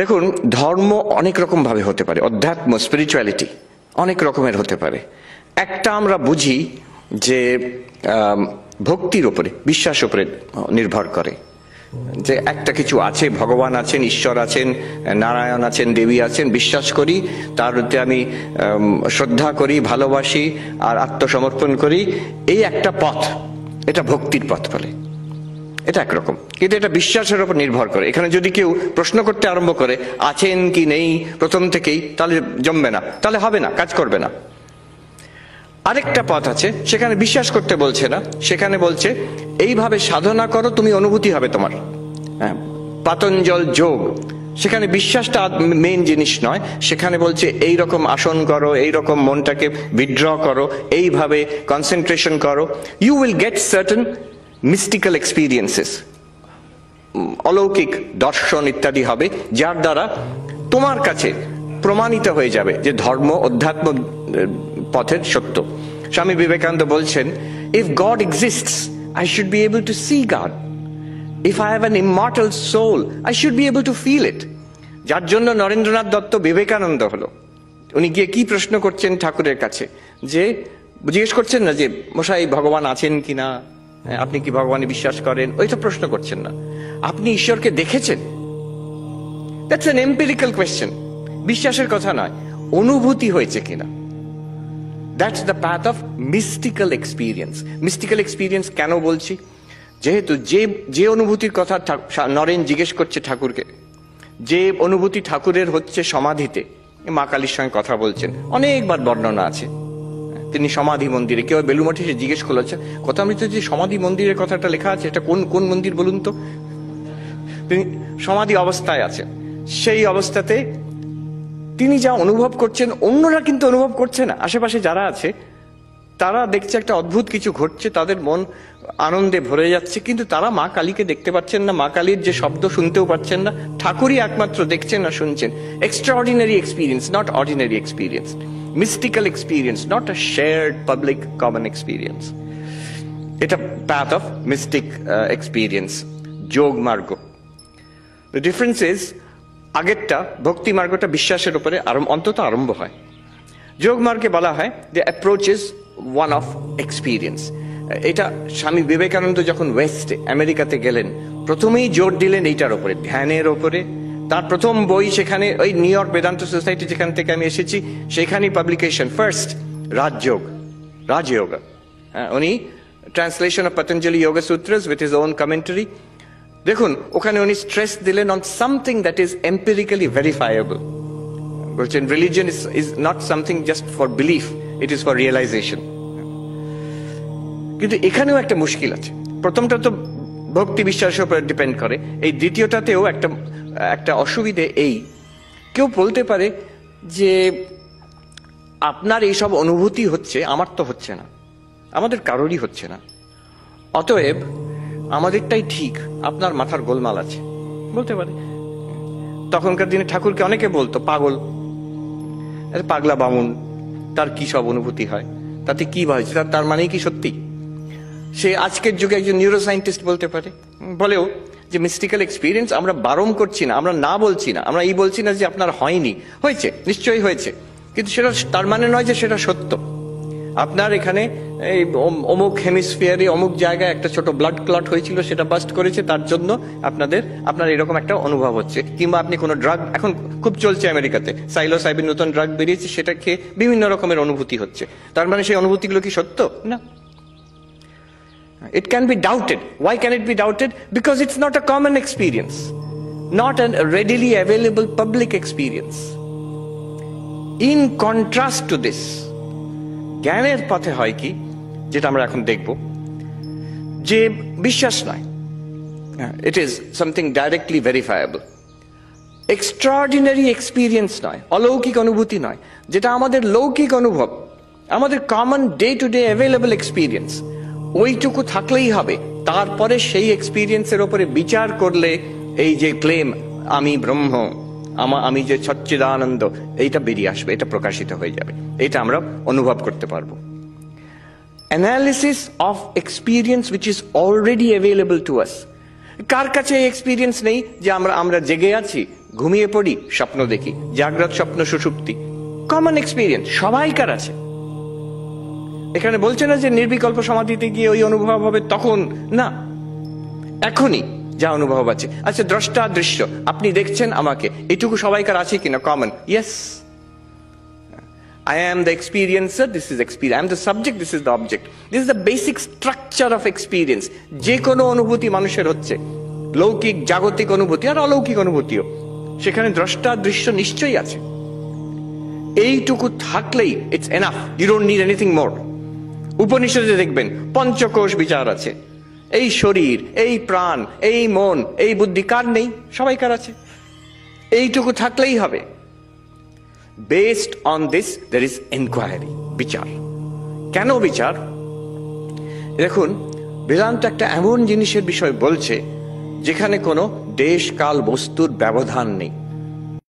দেখুন, ধর্ম অনেক রকম ভাবে হতে পারে, অধ্যাত্ম স্পিরিচুয়ালিটি অনেক রকমের হতে পারে। একটা আমরা বুঝি যে ভক্তির উপরে, বিশ্বাস উপরে নির্ভর করে, যে একটা কিছু আছে, ভগবান আছেন, ঈশ্বর আছেন, নারায়ণ আছেন, দেবী আছেন, বিশ্বাস করি, তার প্রতি আমি শ্রদ্ধা করি, ভালোবাসি আর আত্মসমর্পণ করি। এই একটা পথ, এটা ভক্তির পথ বলে। এটা একরকম, কিন্তু এটা বিশ্বাসের উপর নির্ভর করে। এখানে যদি কেউ প্রশ্ন করতে আরম্ভ করে আছেন কি নেই প্রথম থেকেই, তাহলে জমবে না, তাহলে হবে না, কাজ করবে না। আরেকটা পথ আছে, সেখানে বিশ্বাস করতে বলছে না, সেখানে বলছে এইভাবে সাধনা করো, তুমি অনুভূতি হবে তোমার। হ্যাঁ, পাতঞ্জল যোগ, সেখানে বিশ্বাসটা মেইন জিনিস নয়, সেখানে বলছে এই রকম আসন করো, এই রকম মনটাকে উইথড্র করো, এইভাবে কনসেন্ট্রেশন করো, you will get certain mystical experiences, অলৌকিক দর্শন ইত্যাদি হবে, যার দ্বারা তোমার কাছে প্রমাণিত হয়ে যাবে যে ধর্ম অধ্যাত্ম পথের সত্য। স্বামী বিবেকানন্দ বলছেন, if God exists I should be able to see God, if I have an immortal soul I should be able to feel it. যার জন্য নরেন্দ্রনাথ দত্ত বিবেকানন্দ হলো। উনি গিয়ে কি প্রশ্ন করছেন ঠাকুরের কাছে, যে জিজ্ঞেস করছেন না যে মশাই ভগবান আছেন কিনা, আপনি কি ভগবানে বিশ্বাস করেন, ওইটা প্রশ্ন করছেন না, আপনি ঈশ্বরকে দেখেছেন? দ্যাটস অ্যান এম্পিরিক্যাল কোয়েশ্চেন, বিশ্বাসের কথা নয়, অনুভূতি হয়েছে কিনা। That's the path of mystical experience. Mystical experience কেন বলছি? যেহেতু যে অনুভূতির কথা নরেন জিজ্ঞেস করছে ঠাকুরকে, যে অনুভূতি ঠাকুরের হচ্ছে সমাধিতে, মা কালীর সঙ্গে কথা বলছেন, অনেকবার বর্ণনা আছে। তিনি সমাধি মন্দিরে, কেউ বেলুমঠে সে জিজ্ঞেস করছে, কথামৃতে যে সমাধি মন্দিরের কথাটা লেখা আছে, এটা কোন কোন মন্দির বলুন তো? তিনি সমাধি অবস্থায় আছেন। সেই অবস্থাতে তিনি যা অনুভব করছেন, অন্যরা কিন্তু অনুভব করছে না। আশেপাশে যারা আছে তারা দেখছে একটা অদ্ভুত কিছু ঘটছে, তাদের মন আনন্দে ভরে যাচ্ছে, কিন্তু তারা মা কালীকে দেখতে পাচ্ছেন না, মা কালীর যে শব্দ শুনতেও পাচ্ছেন না, ঠাকুরই একমাত্র দেখছেন আর শুনছেন। Extraordinary experience, not ordinary experience. Mystical experience, not a shared public common experience. It's a path of mystic experience, যোগ মার্গ। The difference is, আগেরটা ভক্তি মার্গটা বিশ্বাসের উপরে অন্তত আরম্ভ হয়। যোগ মার্গে বলা হয় the approach is one of experience. এটা স্বামী বিবেকানন্দ যখন ওয়েস্টে আমেরিকাতে গেলেন, প্রথমেই জোর দিলেন এইটার উপরে, ধ্যানের উপরে। তার প্রথম বই সেখানে, ওই নিউ ইয়র্ক বেদান্ত সোসাইটি যেখান থেকে আমি এসেছি, সেখানেই পাবলিকেশন ফার্স্ট, রাজযোগ। উনি translation of Patanjali Yoga Sutras with his own commentary. দেখুন, ওখানে উনি স্ট্রেস দিলেন on something that is empirically verifiable. বলছেন religion is not something just for belief, it is for realization. কিন্তু এখানেও একটা মুশকিল আছে। প্রথমটা তো ভক্তি বিশ্বাসের উপর ডিপেন্ড করে, এই দ্বিতীয়টাতেও একটা অসুবিধে এই, কেউ বলতে পারে যে আপনার এইসব অনুভূতি হচ্ছে, আমার তো হচ্ছে না, আমাদের কারোরই হচ্ছে না, অতএব আমাদেরটাই ঠিক, আপনার মাথার গোলমাল আছে, বলতে পারে। তখনকার দিনে ঠাকুরকে অনেকে বলতো পাগল, পাগলা বামুন, তার কি সব অনুভূতি হয়, তাতে কি হয়েছে, তার মানেই কি সত্যি? সে আজকের যুগে একজন নিউরোসায়েন্টিস্ট বলতে পারে, বলেও যে মিস্টিক্যাল এক্সপিরিয়েন্স আমরা বারণ করছি না, আমরা না বলছি না, আমরা এই বলছি না যে আপনার হয়নি, হয়েছে, নিশ্চয়ই হয়েছে, কিন্তু সেটা তার মানে নয় যে সেটা সত্য। আপনার এখানে এই অমুক হেমিস্ফিয়ারে অমুক জায়গায় একটা ছোট ব্লাড ক্লট হয়েছিল, সেটা বাস্ট করেছে, তার জন্য আপনার এরকম একটা অনুভব হচ্ছে। কিংবা আপনি কোনো ড্রাগ, এখন খুব চলছে আমেরিকাতে, সাইলোসাইবিন নতুন ড্রাগ বেরিয়েছে, সেটা খেয়ে বিভিন্ন রকমের অনুভূতি হচ্ছে, তার মানে সেই অনুভূতিগুলো কি সত্য? না। It can be doubted. Why can it be doubted? Because it's not a common experience, not a readily available public experience. In contrast to this, জ্ঞানের পথে হয় কি, যেটা আমরা এখন দেখব, যে বিশ্বাস নয়, it is something directly verifiable. Extraordinary experience নয়, অলৌকিক অনুভূতি নয়, যেটা আমাদের লৌকিক অনুভব, আমাদের common day to day available experience, ওইটুকু থাকলেই হবে। তারপরে সেই এক্সপিরিয়েন্সের উপরে বিচার করলে এই যে ক্লেম আমি ব্রহ্ম, আমি যে সচ্চিদানন্দ, এইটা বেরিয়ে আসবে, এটা প্রকাশিত হয়ে যাবে, এটা আমরা অনুভব করতে পারবো। Analysis of experience which is already available to us কার কাছে এক্সপিরিয়েন্স নেই যে আমরা জেগে আছি, ঘুমিয়ে পড়ি, স্বপ্ন দেখি, জাগ্রত স্বপ্ন সুষুপ্তি, কমন এক্সপিরিয়েন্স সবাইকার আছে। এখানে বলছে না যে নির্বিকল্প সমাধিতে গিয়ে ওই অনুভব হবে, তখন না, এখনই যা অনুভব আছে। আচ্ছা, দ্রষ্টা দৃশ্য, আপনি দেখছেন আমাকে, এটুকু সবাইকার আছে কিনা common? Yes, I am the experiencer, this is experience. I am the subject, this is the object. This is the basic structure of experience. যে কোনো অনুভূতি মানুষের হচ্ছে, লৌকিক জাগতিক অনুভূতি আর অলৌকিক অনুভূতিও, সেখানে দ্রষ্টা দৃশ্য নিশ্চয়ই আছে। এইটুকু থাকলেই it's enough, you don't need anything more. উপনিষদে দেখবেন পঞ্চকোষ বিচার আছে। এই শরীর, এই প্রাণ, এই মন, এই বুদ্ধি কার নেই? সবাইকার আছে। এইটুকু থাকলেই হবে। Based on this there is inquiry, বিচার। কেন বিচার? দেখুন, বেদান্ত একটা এমন জিনিসের বিষয় বলছে যেখানে কোনো দেশ কাল বস্তুর ব্যবধান নেই।